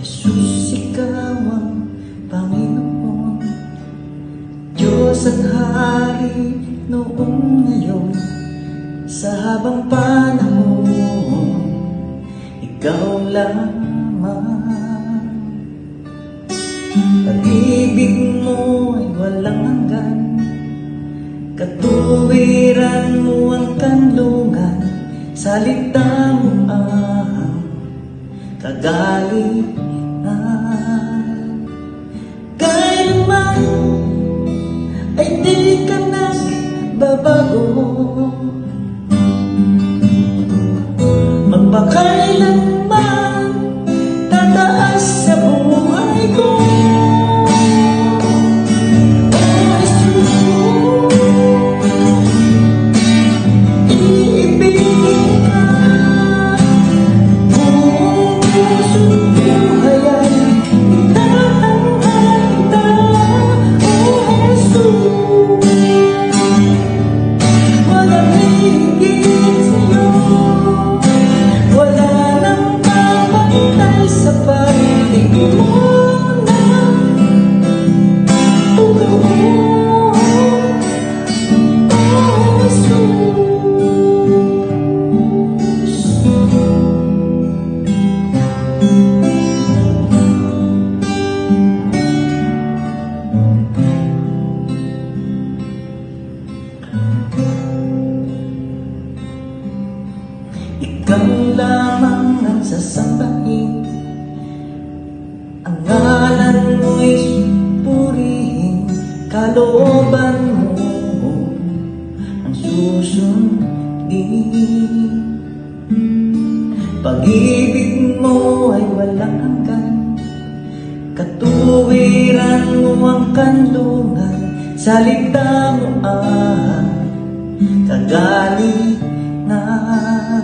Jesus, ikaw ang Panginoon, Diyos at Hari noong ngayon. Sa habang panahon, ikaw lamang. Pag-ibig mo ay walang hanggan, katuwiran mo ang kanlungan, salita mo ang kagalingan. Kailanman ay di ka nagbabago, magpakailanman tataas sa buhay ko. Ikaw lamang ang sasambahin, ang ngalan mo'y purihin, kalooban mo ang susundin. Pag-ibig mo ay walang hanggan, katuwiran mo ang kanlungan, salita mo ang kagalingan.